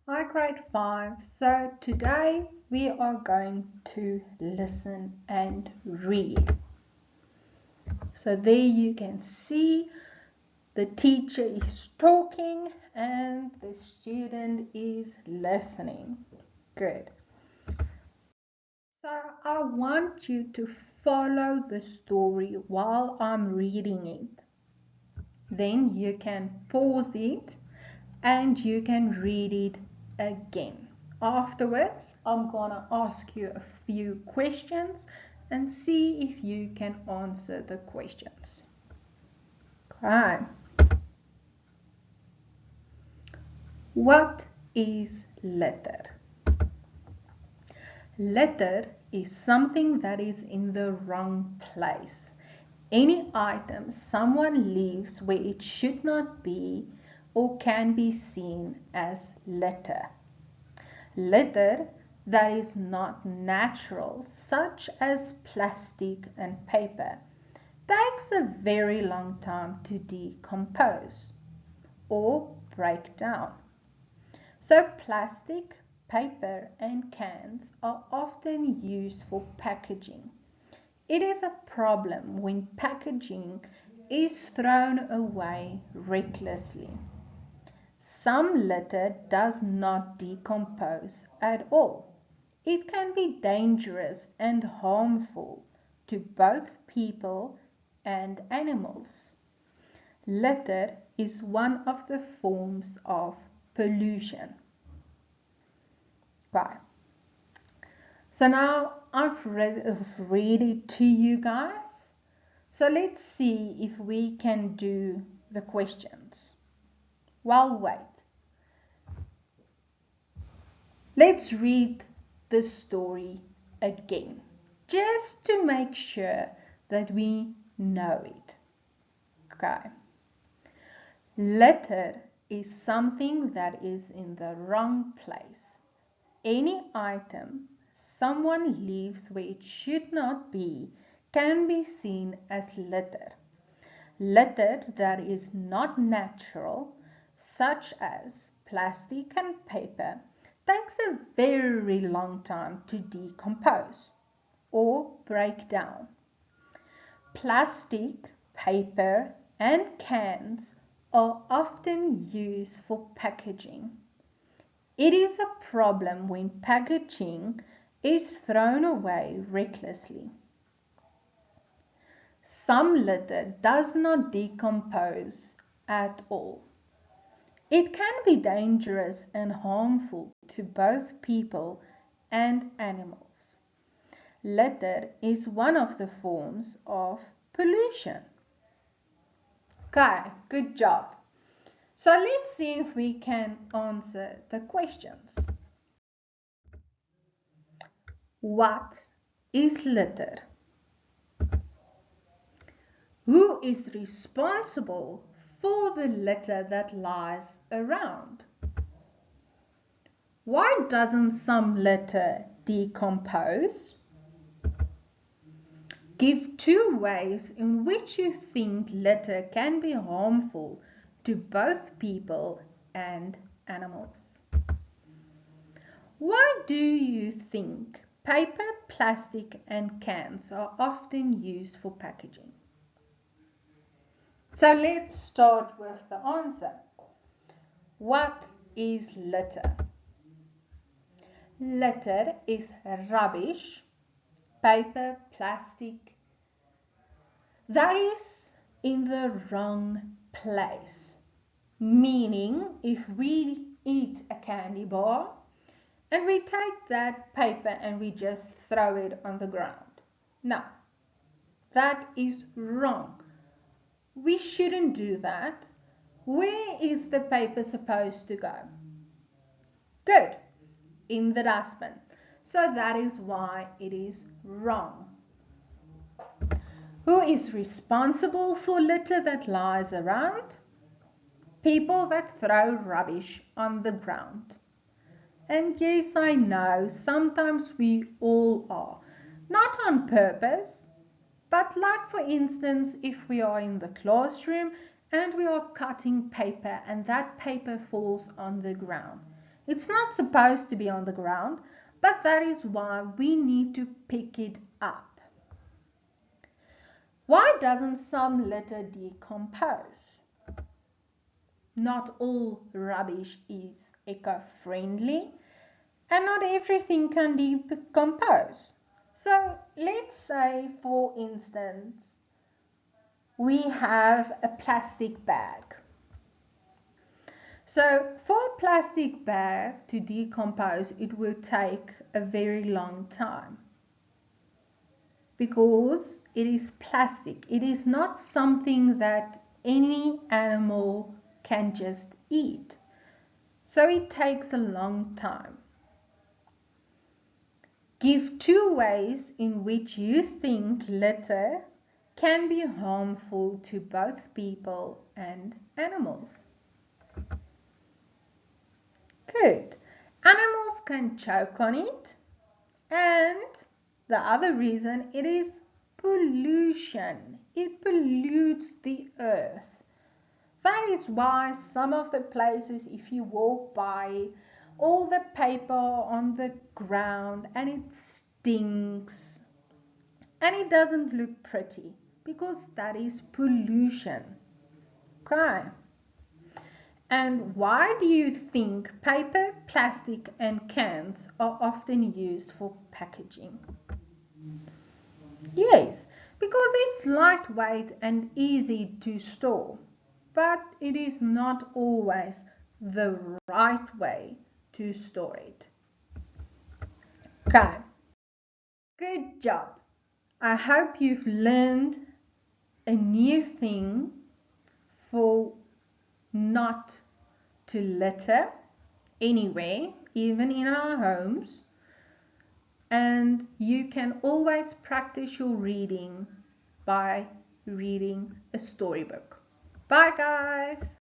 Hi, grade 5. So today we are going to listen and read. So there you can see the teacher is talking and the student is listening. Good. So I want you to follow the story while I'm reading it. Then you can pause it and you can read it again. Afterwards, I'm gonna ask you a few questions and see if you can answer the questions. Okay. What is letter? Letter is something that is in the wrong place. Any item someone leaves where it should not be or can be seen as litter. Litter that is not natural, such as plastic and paper, takes a very long time to decompose or break down. So plastic, paper and cans are often used for packaging. It is a problem when packaging is thrown away recklessly. Some litter does not decompose at all. It can be dangerous and harmful to both people and animals. Litter is one of the forms of pollution. Right. So now I've read it to you guys. So let's see if we can do the questions. Well, wait. Let's read the story again, just to make sure that we know it. Okay. Litter is something that is in the wrong place. Any item someone leaves where it should not be can be seen as litter. Litter that is not natural, such as plastic and paper, takes a very long time to decompose or break down. Plastic, paper, and cans are often used for packaging. It is a problem when packaging is thrown away recklessly. Some litter does not decompose at all. It can be dangerous and harmful to both people and animals. Litter is one of the forms of pollution. Okay, good job. So let's see if we can answer the questions. What is litter? Who is responsible for the litter that lies around? Why doesn't some litter decompose? Give 2 ways in which you think litter can be harmful to both people and animals. Why do you think paper, plastic and cans are often used for packaging? So let's start with the answer. What is litter? Litter is rubbish, paper, plastic, that is in the wrong place. Meaning, if we eat a candy bar and we take that paper and we just throw it on the ground. No, that is wrong. We shouldn't do that. Where is the paper supposed to go? Good, in the dustbin. So that is why it is wrong. Who is responsible for litter that lies around? People that throw rubbish on the ground. And yes, I know, sometimes we all are. Not on purpose, but like for instance, if we are in the classroom and we are cutting paper and that paper falls on the ground. It's not supposed to be on the ground, but that is why we need to pick it up. Why doesn't some litter decompose? Not all rubbish is eco-friendly and not everything can decompose. So let's say, for instance, we have a plastic bag. So for a plastic bag to decompose, it will take a very long time because it is plastic. It is not something that any animal can just eat. So it takes a long time. Give 2 ways in which you think litter can be harmful to both people and animals. Good. Animals can choke on it, and the other reason, it is pollution. It pollutes the earth. That is why some of the places, if you walk by, all the paper on the ground and it stinks and it doesn't look pretty because that is pollution. Okay. And why do you think paper, plastic and cans are often used for packaging? Yes, because it's lightweight and easy to store, but it is not always the right way to store it. Okay, good job. I hope you've learned a new thing for not to litter anywhere, even in our homes. And you can always practice your reading by reading a storybook. Bye guys!